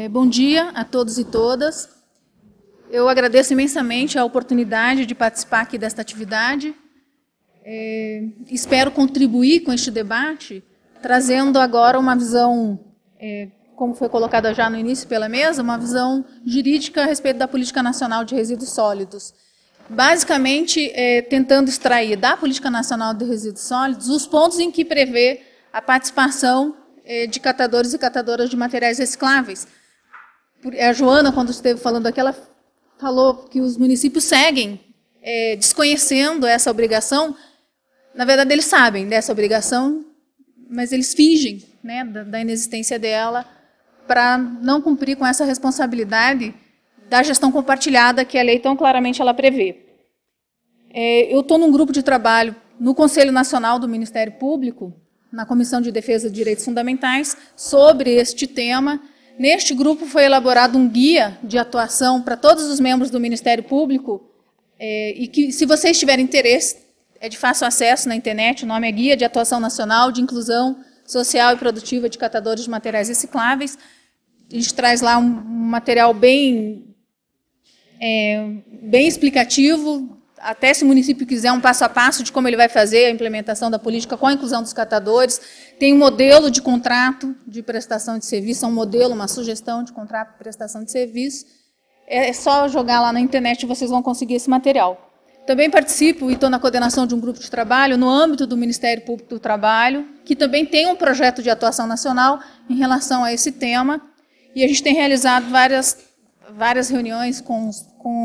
Bom dia a todos e todas. Eu agradeço imensamente a oportunidade de participar aqui desta atividade. Espero contribuir com este debate, trazendo agora uma visão, como foi colocada já no início pela mesa, uma visão jurídica a respeito da Política Nacional de Resíduos Sólidos. Basicamente, tentando extrair da Política Nacional de Resíduos Sólidos os pontos em que prevê a participação de catadores e catadoras de materiais recicláveis. A Joana, quando esteve falando aqui, ela falou que os municípios seguem desconhecendo essa obrigação. Na verdade, eles sabem dessa obrigação, mas eles fingem, né, da inexistência dela para não cumprir com essa responsabilidade da gestão compartilhada que a lei tão claramente ela prevê. Eu estou num grupo de trabalho no Conselho Nacional do Ministério Público, na Comissão de Defesa de Direitos Fundamentais, sobre este tema. Neste grupo foi elaborado um guia de atuação para todos os membros do Ministério Público, e que, se vocês tiverem interesse, é de fácil acesso na internet, o nome é Guia de Atuação Nacional de Inclusão Social e Produtiva de Catadores de Materiais Recicláveis. A gente traz lá um material bem explicativo, até se o município quiser um passo a passo de como ele vai fazer a implementação da política com a inclusão dos catadores. Tem um modelo de contrato de prestação de serviço, uma sugestão de contrato de prestação de serviço. É só jogar lá na internet e vocês vão conseguir esse material. Também participo e estou na coordenação de um grupo de trabalho no âmbito do Ministério Público do Trabalho, que também tem um projeto de atuação nacional em relação a esse tema, e a gente tem realizado várias reuniões com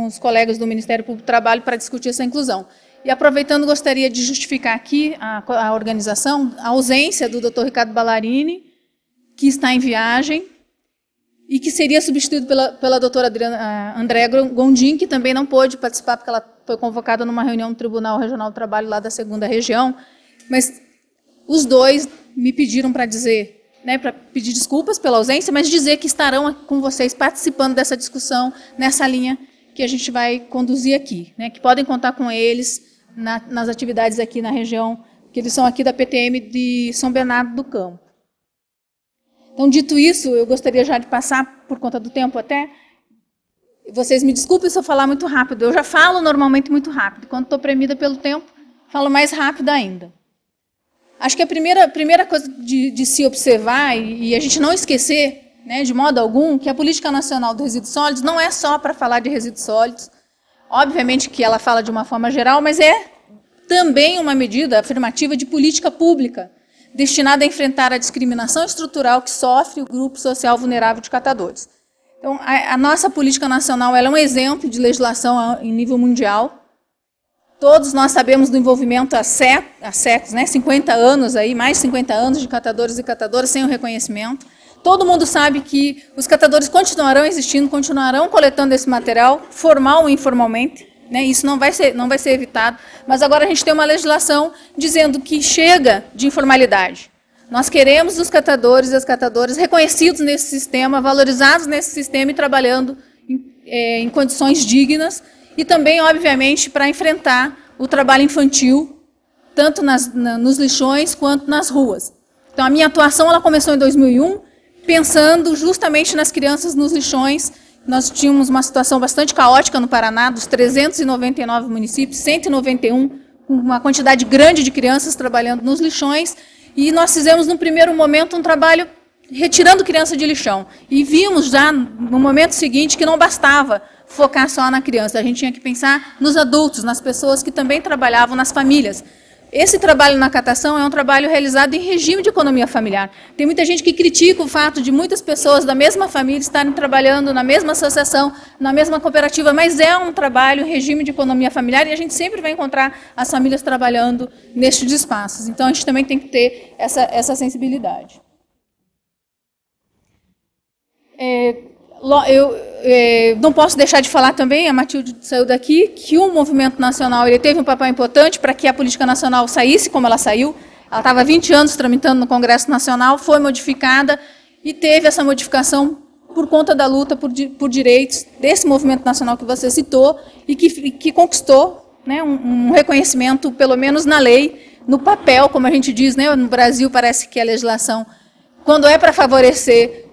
os colegas do Ministério Público do Trabalho para discutir essa inclusão. E, aproveitando, gostaria de justificar aqui a organização, a ausência do Dr. Ricardo Ballarini, que está em viagem, e que seria substituído pela doutora Andréa Gondim, que também não pôde participar, porque ela foi convocada numa reunião no Tribunal Regional do Trabalho, lá da 2ª Região. Mas os dois me pediram para dizer, para pedir desculpas pela ausência, mas dizer que estarão com vocês participando dessa discussão, nessa linha que a gente vai conduzir aqui, que podem contar com eles nas atividades aqui na região, que eles são aqui da PTM de São Bernardo do Campo. Então, dito isso, eu gostaria já de passar, por conta do tempo até, vocês me desculpem se eu falar muito rápido, eu já falo normalmente muito rápido, quando estou premida pelo tempo, falo mais rápido ainda. Acho que a primeira coisa de se observar, e a gente não esquecer, de modo algum, que a Política Nacional de Resíduos Sólidos não é só para falar de resíduos sólidos. Obviamente que ela fala de uma forma geral, mas é também uma medida afirmativa de política pública, destinada a enfrentar a discriminação estrutural que sofre o grupo social vulnerável de catadores. Então, a nossa política nacional ela é um exemplo de legislação em nível mundial. Todos nós sabemos do envolvimento há séculos, 50 anos, mais de 50 anos de catadores e catadoras sem o reconhecimento. Todo mundo sabe que os catadores continuarão existindo, continuarão coletando esse material, formal ou informalmente. Isso não vai ser evitado. Mas agora a gente tem uma legislação dizendo que chega de informalidade. Nós queremos os catadores e as catadoras reconhecidos nesse sistema, valorizados nesse sistema e trabalhando em condições dignas, e também, obviamente, para enfrentar o trabalho infantil, tanto nos lixões quanto nas ruas. Então, a minha atuação ela começou em 2001, pensando justamente nas crianças nos lixões. Nós tínhamos uma situação bastante caótica no Paraná, dos 399 municípios, 191, com uma quantidade grande de crianças trabalhando nos lixões, e nós fizemos, no primeiro momento, um trabalho retirando criança de lixão. E vimos já, no momento seguinte, que não bastava focar só na criança, a gente tinha que pensar nos adultos, nas pessoas que também trabalhavam, nas famílias. Esse trabalho na catação é um trabalho realizado em regime de economia familiar. Tem muita gente que critica o fato de muitas pessoas da mesma família estarem trabalhando na mesma associação, na mesma cooperativa, mas é um trabalho em regime de economia familiar e a gente sempre vai encontrar as famílias trabalhando nestes espaços. Então, a gente também tem que ter essa sensibilidade. Eu não posso deixar de falar também, a Matilde saiu daqui, que o movimento nacional ele teve um papel importante para que a política nacional saísse como ela saiu. Ela estava há 20 anos tramitando no Congresso Nacional, foi modificada e teve essa modificação por conta da luta por direitos desse movimento nacional que você citou e que conquistou um reconhecimento, pelo menos na lei, no papel, como a gente diz, no Brasil parece que a legislação, quando é para favorecer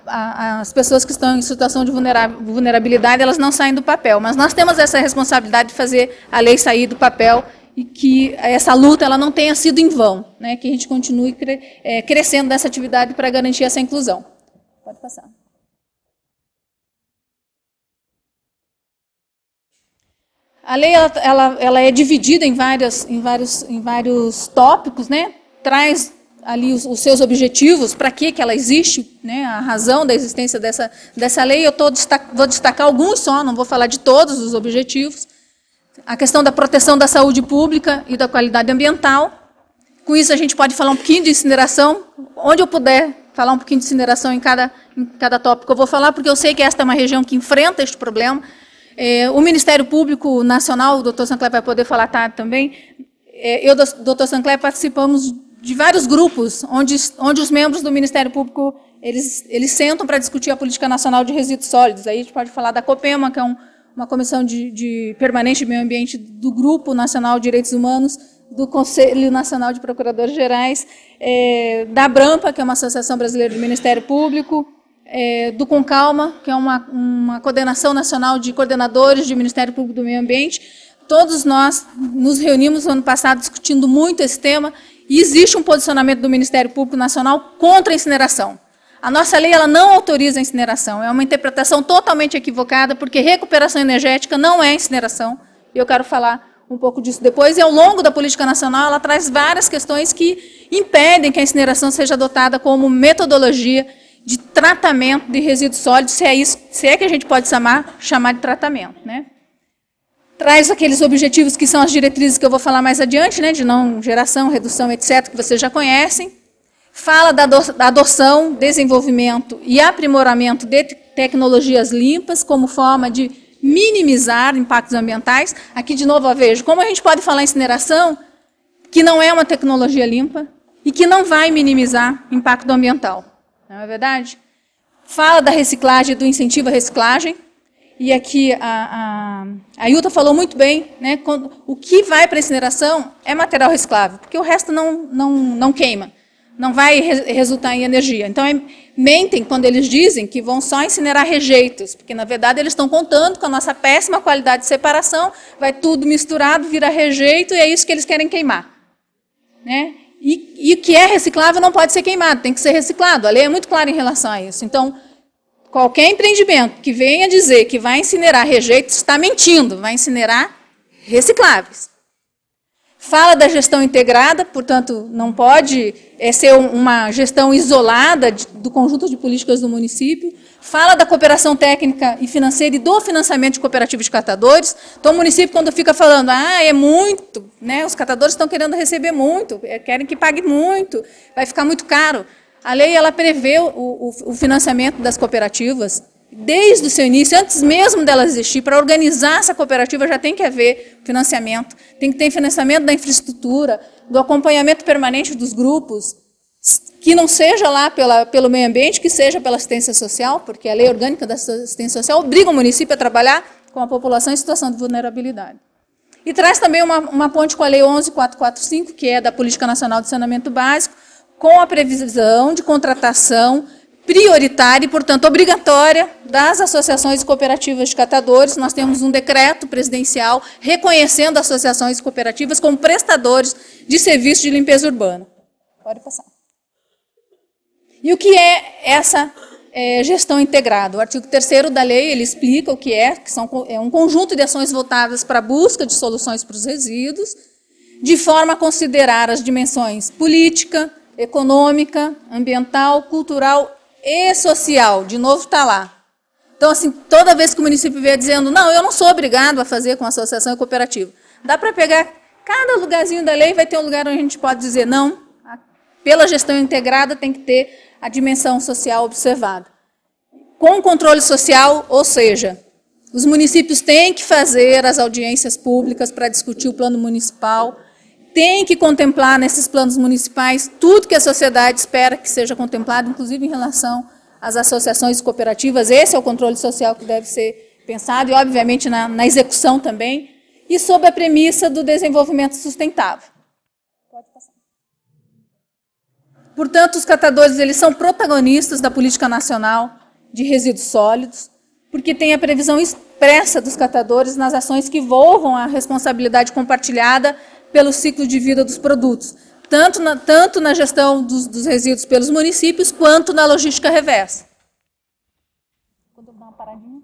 as pessoas que estão em situação de vulnerabilidade, elas não saem do papel. Mas nós temos essa responsabilidade de fazer a lei sair do papel e que essa luta ela não tenha sido em vão, né? Que a gente continue crescendo nessa atividade para garantir essa inclusão. Pode passar. A lei ela é dividida em vários tópicos, né? Traz ali os seus objetivos, para que ela existe, né? A razão da existência dessa lei. Eu vou destacar alguns só, não vou falar de todos os objetivos. A questão da proteção da saúde pública e da qualidade ambiental. Com isso, a gente pode falar um pouquinho de incineração. Onde eu puder falar um pouquinho de incineração em cada tópico, eu vou falar, porque eu sei que esta é uma região que enfrenta este problema. O Ministério Público Nacional, o Dr. Sancler vai poder falar também, eu e o Dr. Sancler participamos de vários grupos, onde os membros do Ministério Público, eles sentam para discutir a Política Nacional de Resíduos Sólidos. Aí a gente pode falar da COPEMA, que é uma comissão permanente de meio ambiente do Grupo Nacional de Direitos Humanos, do Conselho Nacional de Procuradores Gerais, da BRAMPA, que é uma associação brasileira do Ministério Público, do CONCALMA, que é uma coordenação nacional de coordenadores de Ministério Público do Meio Ambiente. Todos nós nos reunimos no ano passado discutindo muito esse tema, e existe um posicionamento do Ministério Público Nacional contra a incineração. A nossa lei ela não autoriza a incineração, é uma interpretação totalmente equivocada, porque recuperação energética não é incineração, e eu quero falar um pouco disso depois, e ao longo da política nacional ela traz várias questões que impedem que a incineração seja adotada como metodologia de tratamento de resíduos sólidos, se é que a gente pode chamar de tratamento, né? Traz aqueles objetivos que são as diretrizes que eu vou falar mais adiante, né, de não geração, redução, etc., que vocês já conhecem. Fala da adoção, desenvolvimento e aprimoramento de tecnologias limpas como forma de minimizar impactos ambientais. Aqui, de novo, eu vejo como a gente pode falar em incineração, que não é uma tecnologia limpa e que não vai minimizar impacto ambiental. Não é verdade? Fala da reciclagem, do incentivo à reciclagem. E aqui a Ilta falou muito bem, né? O que vai para a incineração é material reciclável, porque o resto não queima, não vai resultar em energia. Então, mentem quando eles dizem que vão só incinerar rejeitos, porque, na verdade, eles estão contando com a nossa péssima qualidade de separação, vai tudo misturado, vira rejeito, e é isso que eles querem queimar, né? E o que é reciclável não pode ser queimado, tem que ser reciclado. A lei é muito clara em relação a isso. Então, qualquer empreendimento que venha dizer que vai incinerar rejeitos está mentindo, vai incinerar recicláveis. Fala da gestão integrada, portanto, não pode ser uma gestão isolada do conjunto de políticas do município. Fala da cooperação técnica e financeira e do financiamento de cooperativas de catadores. Então, o município, quando fica falando, é muito, né, os catadores estão querendo receber muito, querem que pague muito, vai ficar muito caro. A lei ela prevê o financiamento das cooperativas desde o seu início, antes mesmo dela existir. Para organizar essa cooperativa já tem que haver financiamento, tem que ter financiamento da infraestrutura, do acompanhamento permanente dos grupos, que não seja lá pelo meio ambiente, que seja pela assistência social, porque a lei orgânica da assistência social obriga o município a trabalhar com a população em situação de vulnerabilidade. E traz também uma ponte com a Lei 11.445, que é da Política Nacional de Saneamento Básico, com a previsão de contratação prioritária e, portanto, obrigatória das associações e cooperativas de catadores. Nós temos um decreto presidencial reconhecendo associações e cooperativas como prestadores de serviços de limpeza urbana. Pode passar. E o que é essa gestão integrada? O artigo 3º da lei, ele explica o que é um conjunto de ações voltadas para a busca de soluções para os resíduos, de forma a considerar as dimensões política, econômica, ambiental, cultural e social. De novo está lá. Então, assim, toda vez que o município vier dizendo, não, eu não sou obrigado a fazer com associação e cooperativa, dá para pegar cada lugarzinho da lei, vai ter um lugar onde a gente pode dizer, não, pela gestão integrada tem que ter a dimensão social observada. Com controle social, ou seja, os municípios têm que fazer as audiências públicas para discutir o plano municipal, tem que contemplar nesses planos municipais tudo que a sociedade espera que seja contemplado, inclusive em relação às associações cooperativas. Esse é o controle social que deve ser pensado e, obviamente, na execução também, e sob a premissa do desenvolvimento sustentável. Pode passar. Portanto, os catadores eles são protagonistas da política nacional de resíduos sólidos, porque tem a previsão expressa dos catadores nas ações que envolvam a responsabilidade compartilhada pelo ciclo de vida dos produtos, tanto na gestão dos resíduos pelos municípios, quanto na logística reversa. Vou dar uma paradinha.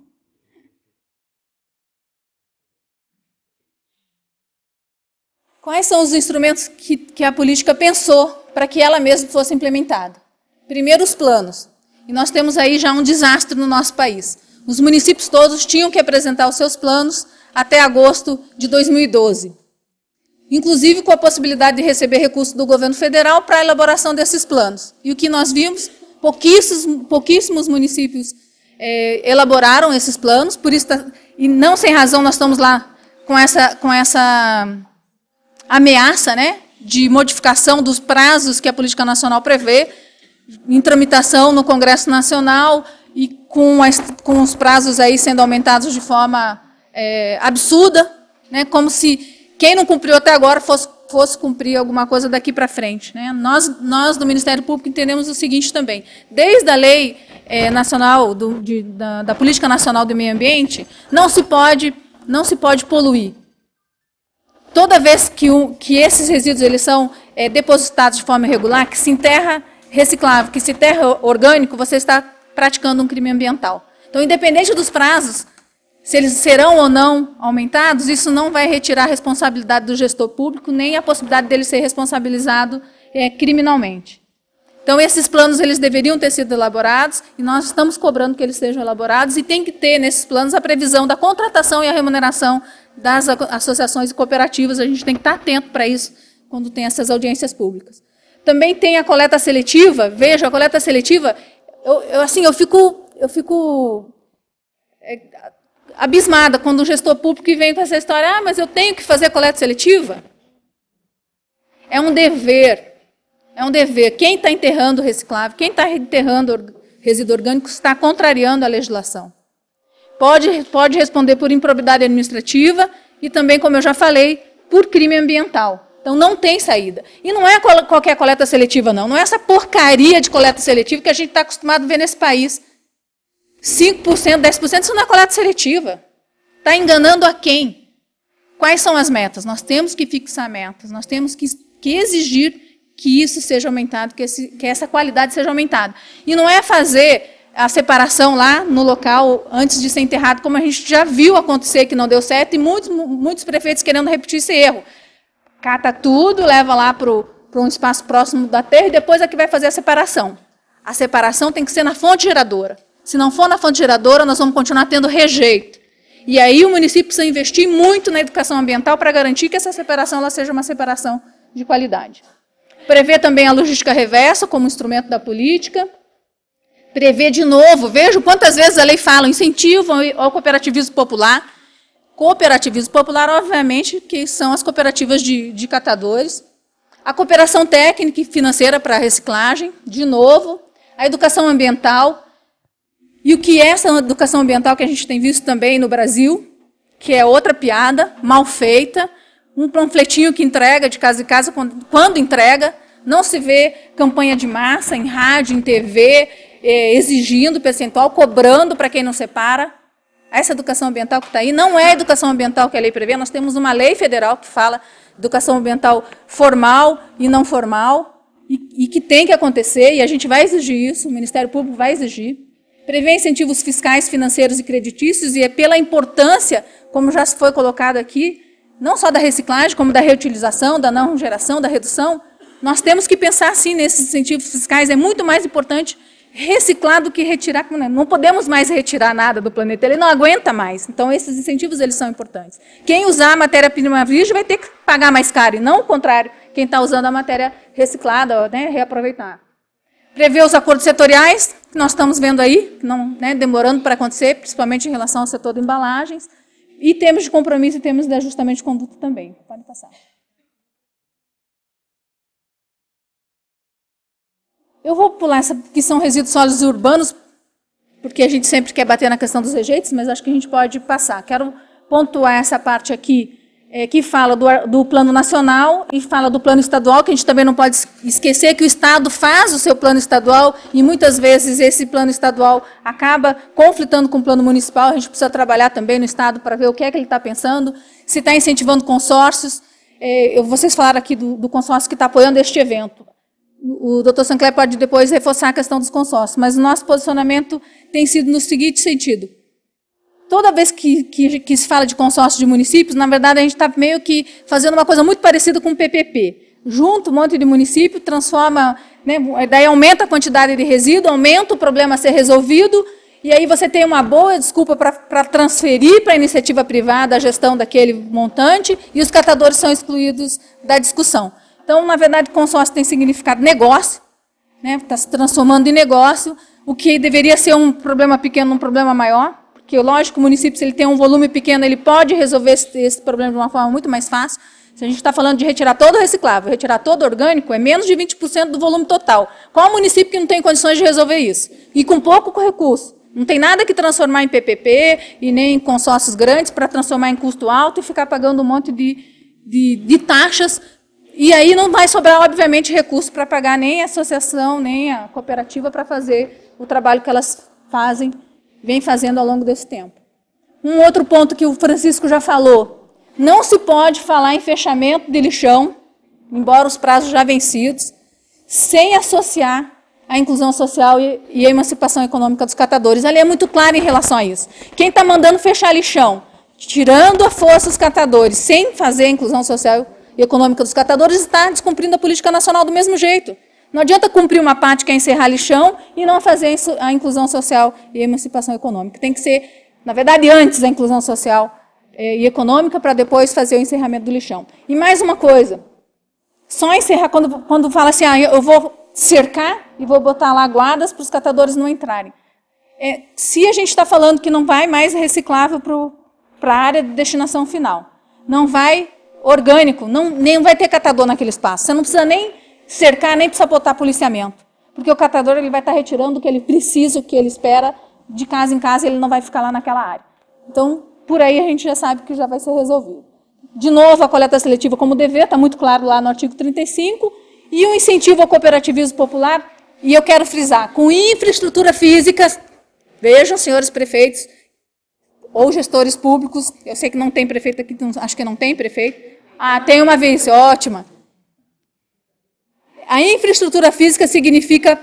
Quais são os instrumentos que a política pensou para que ela mesma fosse implementada? Primeiro, os planos. E nós temos aí já um desastre no nosso país. Os municípios todos tinham que apresentar os seus planos até agosto de 2012. Inclusive com a possibilidade de receber recursos do governo federal para a elaboração desses planos. E o que nós vimos, pouquíssimos municípios elaboraram esses planos, por isso, e não sem razão nós estamos lá com essa ameaça, né, de modificação dos prazos que a política nacional prevê, em tramitação no Congresso Nacional e com os prazos aí sendo aumentados de forma absurda, né, como se quem não cumpriu até agora fosse cumprir alguma coisa daqui para frente, né. Nós do Ministério Público entendemos o seguinte também, desde a Lei Nacional da Política Nacional do Meio Ambiente, não se pode poluir. Toda vez que esses resíduos eles são depositados de forma irregular, que se enterra reciclável, que se enterra orgânico, você está praticando um crime ambiental. Então, independente dos prazos, se eles serão ou não aumentados, isso não vai retirar a responsabilidade do gestor público, nem a possibilidade dele ser responsabilizado criminalmente. Então, esses planos eles deveriam ter sido elaborados, e nós estamos cobrando que eles sejam elaborados, e tem que ter nesses planos a previsão da contratação e a remuneração das associações e cooperativas. A gente tem que estar atento para isso quando tem essas audiências públicas. Também tem a coleta seletiva. Veja, a coleta seletiva, eu fico abismada quando o gestor público vem com essa história, mas eu tenho que fazer coleta seletiva? É um dever. É um dever. Quem está enterrando reciclável, quem está enterrando resíduo orgânico está contrariando a legislação. Pode responder por improbidade administrativa e também, como eu já falei, por crime ambiental. Então, não tem saída. E não é qualquer coleta seletiva, não. Não é essa porcaria de coleta seletiva que a gente está acostumado a ver nesse país. 5%, 10%, isso não é coleta seletiva. Está enganando a quem? Quais são as metas? Nós temos que fixar metas, nós temos que exigir que isso seja aumentado, que essa qualidade seja aumentada. E não é fazer a separação lá no local antes de ser enterrado, como a gente já viu acontecer que não deu certo, e muitos prefeitos querendo repetir esse erro. Cata tudo, leva lá para um espaço próximo da terra e depois é que vai fazer a separação. A separação tem que ser na fonte geradora. Se não for na fonte geradora, nós vamos continuar tendo rejeito. E aí o município precisa investir muito na educação ambiental para garantir que essa separação ela seja uma separação de qualidade. Prevê também a logística reversa como instrumento da política. Prevê de novo, vejo quantas vezes a lei fala, incentivo ao cooperativismo popular. Cooperativismo popular, obviamente, que são as cooperativas de catadores. A cooperação técnica e financeira para a reciclagem, de novo. A educação ambiental. E o que é essa educação ambiental que a gente tem visto também no Brasil, que é outra piada, mal feita, um panfletinho que entrega de casa em casa, quando entrega, não se vê campanha de massa em rádio, em TV, exigindo percentual, cobrando para quem não separa. Essa educação ambiental que está aí não é a educação ambiental que a lei prevê, nós temos uma lei federal que fala educação ambiental formal e não formal, e que tem que acontecer, e a gente vai exigir isso, o Ministério Público vai exigir. Prevê incentivos fiscais, financeiros e creditícios, e é pela importância, como já foi colocado aqui, não só da reciclagem, como da reutilização, da não geração, da redução, nós temos que pensar, sim, nesses incentivos fiscais. É muito mais importante reciclar do que retirar. Não podemos mais retirar nada do planeta, ele não aguenta mais. Então, esses incentivos eles são importantes. Quem usar a matéria-prima virgem vai ter que pagar mais caro, e não o contrário, quem está usando a matéria reciclada, né, reaproveitar. Prevê os acordos setoriais, que nós estamos vendo aí, não, né, demorando para acontecer, principalmente em relação ao setor de embalagens, e termos de compromisso e termos de ajustamento de conduta também. Pode passar. Eu vou pular essa, que são resíduos sólidos urbanos, porque a gente sempre quer bater na questão dos rejeitos, mas acho que a gente pode passar. Quero pontuar essa parte aqui que fala do plano nacional e fala do plano estadual, que a gente também não pode esquecer que o Estado faz o seu plano estadual e muitas vezes esse plano estadual acaba conflitando com o plano municipal. A gente precisa trabalhar também no Estado para ver o que é que ele está pensando, se está incentivando consórcios. Vocês falaram aqui do consórcio que está apoiando este evento. O doutor Sancler pode depois reforçar a questão dos consórcios, mas o nosso posicionamento tem sido no seguinte sentido. Toda vez que se fala de consórcio de municípios, na verdade, a gente está meio que fazendo uma coisa muito parecida com o PPP. Junta um monte de município, transforma, né, daí aumenta a quantidade de resíduo, aumenta o problema a ser resolvido, e aí você tem uma boa desculpa para transferir para a iniciativa privada a gestão daquele montante, e os catadores são excluídos da discussão. Então, na verdade, consórcio tem significado negócio, né, está se transformando em negócio, o que deveria ser um problema pequeno num problema maior, porque, lógico, o município, se ele tem um volume pequeno, ele pode resolver esse problema de uma forma muito mais fácil. Se a gente está falando de retirar todo o reciclável, retirar todo o orgânico, é menos de 20% do volume total. Qual município que não tem condições de resolver isso? E com pouco recurso. Não tem nada que transformar em PPP e nem em consórcios grandes para transformar em custo alto e ficar pagando um monte de taxas. E aí não vai sobrar, obviamente, recurso para pagar nem a associação, nem a cooperativa para fazer o trabalho que elas vem fazendo ao longo desse tempo. Um outro ponto que o Francisco já falou, não se pode falar em fechamento de lixão, embora os prazos já vencidos, sem associar a inclusão social e a emancipação econômica dos catadores. Ali é muito claro em relação a isso. Quem está mandando fechar lixão, tirando a força dos catadores, sem fazer a inclusão social e econômica dos catadores, está descumprindo a política nacional do mesmo jeito. Não adianta cumprir uma parte que é encerrar lixão e não fazer a inclusão social e a emancipação econômica. Tem que ser, na verdade, antes a inclusão social e econômica para depois fazer o encerramento do lixão. E mais uma coisa, só encerrar quando fala assim, eu vou cercar e vou botar lá guardas para os catadores não entrarem. Se a gente está falando que não vai mais reciclável para a área de destinação final, não vai orgânico, nem vai ter catador naquele espaço. Você não precisa nem cercar, nem precisa botar policiamento, porque o catador ele vai estar retirando o que ele precisa, o que ele espera, de casa em casa, ele não vai ficar lá naquela área. Então, por aí a gente já sabe que já vai ser resolvido. De novo, a coleta seletiva como dever, está muito claro lá no artigo 35, e o incentivo ao cooperativismo popular, e eu quero frisar, com infraestrutura física, vejam, senhores prefeitos, ou gestores públicos, eu sei que não tem prefeito aqui, acho que não tem prefeito, tem uma vez, ótima. A infraestrutura física significa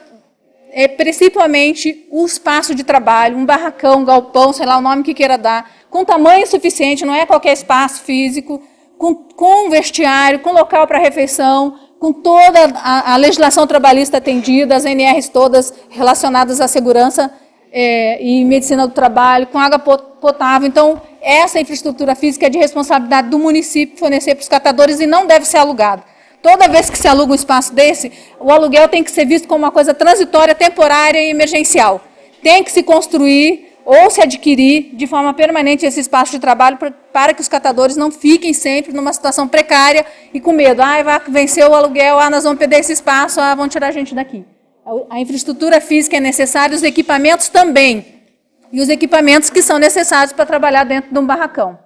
principalmente o espaço de trabalho, um barracão, um galpão, sei lá o nome que queira dar, com tamanho suficiente, não é qualquer espaço físico, com vestiário, com local para refeição, com toda a legislação trabalhista atendida, as NRs todas relacionadas à segurança e medicina do trabalho, com água potável. Então, essa infraestrutura física é de responsabilidade do município fornecer para os catadores e não deve ser alugado. Toda vez que se aluga um espaço desse, o aluguel tem que ser visto como uma coisa transitória, temporária e emergencial. Tem que se construir ou se adquirir de forma permanente esse espaço de trabalho para que os catadores não fiquem sempre numa situação precária e com medo. Vai vencer o aluguel, nós vamos perder esse espaço, vão tirar a gente daqui. A infraestrutura física é necessária, os equipamentos também. E os equipamentos que são necessários para trabalhar dentro de um barracão.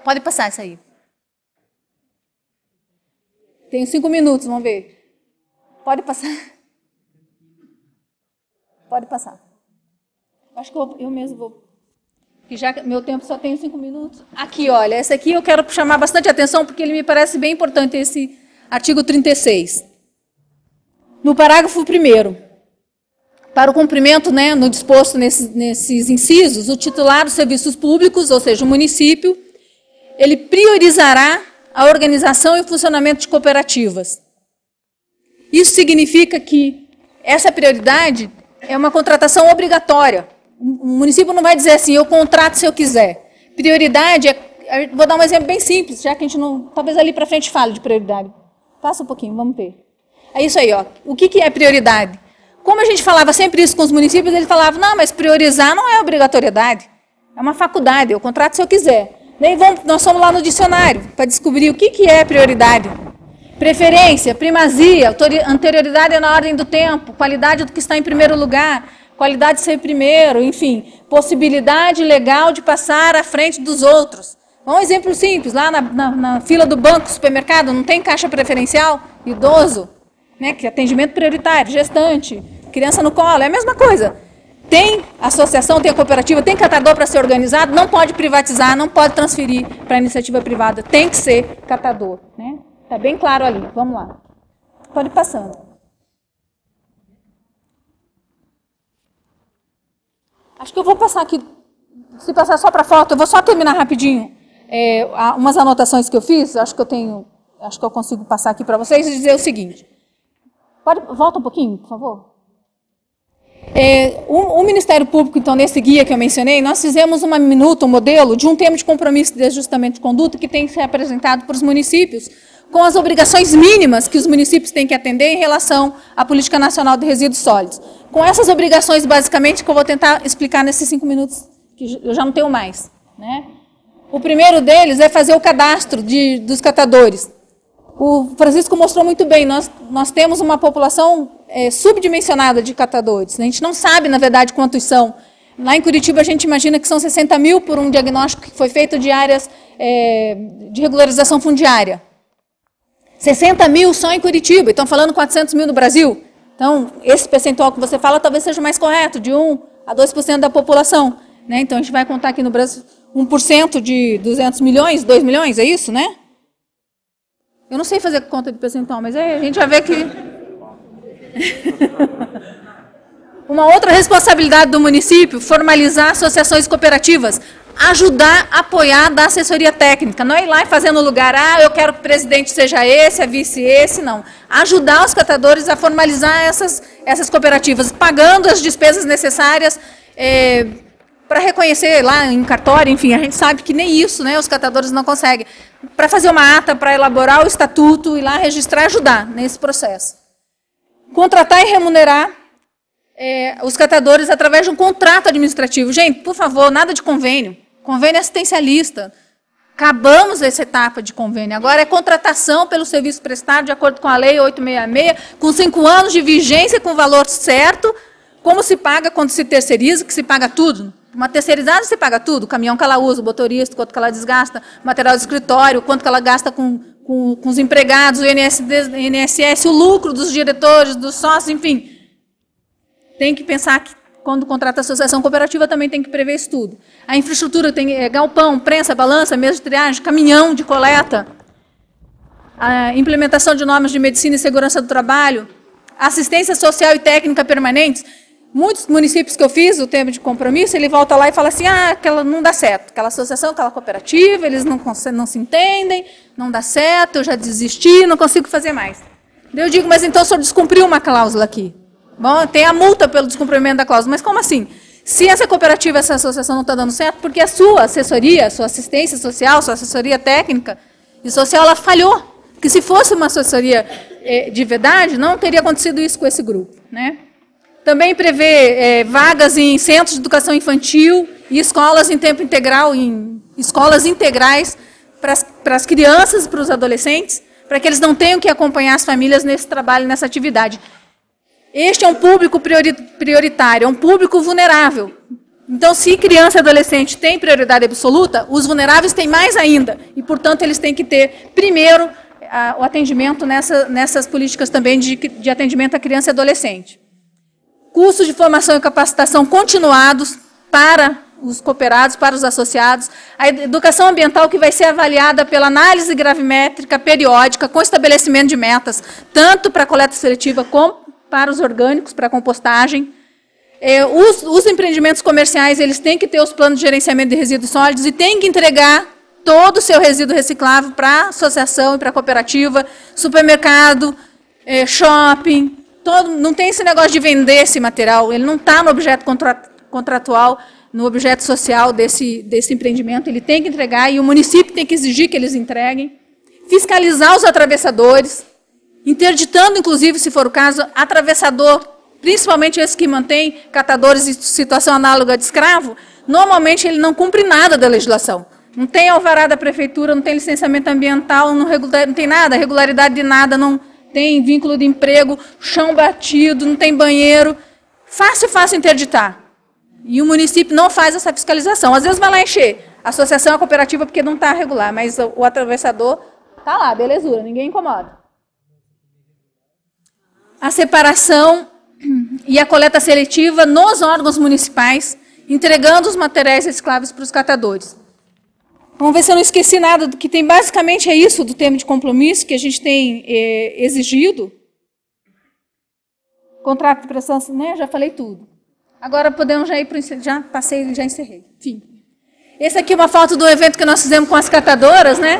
Pode passar isso aí. Tenho 5 minutos, vamos ver. Pode passar. Pode passar. Acho que eu mesmo vou. Que já meu tempo só tem 5 minutos. Aqui, olha, essa aqui eu quero chamar bastante atenção, porque ele me parece bem importante, esse artigo 36. No parágrafo 1º, para o cumprimento, né, no disposto nesses incisos, o titular dos serviços públicos, ou seja, o município, ele priorizará a organização e o funcionamento de cooperativas. Isso significa que essa prioridade é uma contratação obrigatória. O município não vai dizer assim, eu contrato se eu quiser. Prioridade vou dar um exemplo bem simples, já que a gente não, talvez ali para frente fale de prioridade. Passa um pouquinho, vamos ver. É isso aí, ó. O que é prioridade? Como a gente falava sempre isso com os municípios, eles falavam, não, mas priorizar não é obrigatoriedade, é uma faculdade, eu contrato se eu quiser. Nós fomos lá no dicionário para descobrir o que é prioridade. Preferência, primazia, anterioridade na ordem do tempo, qualidade do que está em primeiro lugar, qualidade de ser primeiro, enfim, possibilidade legal de passar à frente dos outros. Um exemplo simples, lá na fila do banco, supermercado, não tem caixa preferencial? Idoso, né, que é atendimento prioritário, gestante, criança no colo, é a mesma coisa. Tem associação, tem cooperativa, tem catador para ser organizado, não pode privatizar, não pode transferir para a iniciativa privada, tem que ser catador. Né? Está bem claro ali, vamos lá. Pode ir passando. Acho que eu vou passar aqui, se passar só para foto, eu vou só terminar rapidinho umas anotações que eu fiz, acho que eu consigo passar aqui para vocês e dizer o seguinte. Volta um pouquinho, por favor. O Ministério Público, então, nesse guia que eu mencionei, nós fizemos uma minuta, um modelo de um termo de compromisso de ajustamento de conduta que tem que ser apresentado para os municípios, com as obrigações mínimas que os municípios têm que atender em relação à Política Nacional de Resíduos Sólidos. Com essas obrigações, basicamente, que eu vou tentar explicar nesses 5 minutos, que eu já não tenho mais. Né? O primeiro deles é fazer o cadastro dos catadores. O Francisco mostrou muito bem, nós temos uma população subdimensionada de catadores. A gente não sabe, na verdade, quantos são. Lá em Curitiba, a gente imagina que são 60 mil por um diagnóstico que foi feito de áreas de regularização fundiária. 60 mil só em Curitiba, estão falando 400 mil no Brasil. Então, esse percentual que você fala talvez seja mais correto, de 1 a 2% da população. Né? Então, a gente vai contar aqui no Brasil 1% de 200 milhões, 2 milhões, é isso, né? Eu não sei fazer conta de percentual, mas a gente vai ver que... Uma outra responsabilidade do município, formalizar associações cooperativas, ajudar, apoiar, dar assessoria técnica. Não é ir lá e fazer no lugar, eu quero que o presidente seja esse, a vice esse, não. Ajudar os catadores a formalizar essas cooperativas, pagando as despesas necessárias para reconhecer lá em cartório, enfim, a gente sabe que nem isso, né, os catadores não conseguem. Para fazer uma ata, para elaborar o estatuto, ir lá registrar, ajudar nesse processo. Contratar e remunerar os catadores através de um contrato administrativo. Gente, por favor, nada de convênio. Convênio assistencialista. Acabamos essa etapa de convênio. Agora é contratação pelo serviço prestado de acordo com a Lei 866, com 5 anos de vigência, com o valor certo, como se paga quando se terceiriza, que se paga tudo. Uma terceirizada se paga tudo, o caminhão que ela usa, o motorista, quanto que ela desgasta, material de escritório, quanto que ela gasta com os empregados, o INSS, o lucro dos diretores, dos sócios, enfim. Tem que pensar que quando contrata a associação cooperativa também tem que prever isso tudo. A infraestrutura tem galpão, prensa, balança, mesa de triagem, caminhão de coleta, a implementação de normas de medicina e segurança do trabalho, assistência social e técnica permanentes. Muitos municípios que eu fiz o termo de compromisso, ele volta lá e fala assim, aquela não dá certo, aquela associação, aquela cooperativa, eles não se entendem, não dá certo, eu já desisti, não consigo fazer mais. Eu digo, mas então o senhor descumpriu uma cláusula aqui. Bom, tem a multa pelo descumprimento da cláusula, mas como assim? Se essa cooperativa, essa associação não está dando certo, porque a sua assessoria, a sua assistência social, a sua assessoria técnica e social, ela falhou. Porque se fosse uma assessoria de verdade, não teria acontecido isso com esse grupo. Né? Também prevê vagas em centros de educação infantil e escolas em tempo integral, em escolas integrais para as crianças e para os adolescentes, para que eles não tenham que acompanhar as famílias nesse trabalho, nessa atividade. Este é um público prioritário, é um público vulnerável. Então, se criança e adolescente tem prioridade absoluta, os vulneráveis têm mais ainda. E, portanto, eles têm que ter, primeiro, o atendimento nessas políticas também de atendimento à criança e adolescente. Cursos de formação e capacitação continuados para os cooperados, para os associados. A educação ambiental que vai ser avaliada pela análise gravimétrica periódica, com estabelecimento de metas, tanto para a coleta seletiva como para os orgânicos, para a compostagem. Os empreendimentos comerciais, eles têm que ter os planos de gerenciamento de resíduos sólidos e têm que entregar todo o seu resíduo reciclável para a associação e para a cooperativa, supermercado, shopping, não tem esse negócio de vender esse material, ele não está no objeto contratual, no objeto social desse empreendimento, ele tem que entregar e o município tem que exigir que eles entreguem. Fiscalizar os atravessadores, interditando, inclusive, se for o caso, atravessador, principalmente esse que mantém catadores em situação análoga de escravo, normalmente ele não cumpre nada da legislação. Não tem alvará da prefeitura, não tem licenciamento ambiental, não tem nada, regularidade de nada, não tem vínculo de emprego, chão batido, não tem banheiro. Fácil interditar. E o município não faz essa fiscalização. Às vezes vai lá encher. associação é cooperativa porque não está regular, mas o atravessador está lá, belezura, ninguém incomoda. A separação e a coleta seletiva nos órgãos municipais, entregando os materiais recicláveis para os catadores. Vamos ver se eu não esqueci nada, do que tem basicamente é isso do termo de compromisso que a gente tem exigido. Contrato de prestação, né? Já falei tudo. Agora podemos já ir para o já passei, já encerrei. Enfim. Esse aqui é uma foto do evento que nós fizemos com as catadoras, né?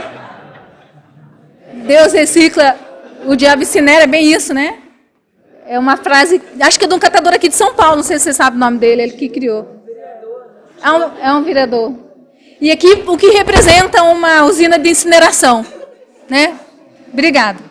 Deus recicla, o diabo incinera, é bem isso, né? É uma frase, acho que é de um catador aqui de São Paulo, não sei se você sabe o nome dele, ele que criou. É um vereador. E aqui o que representa uma usina de incineração, né? Obrigada.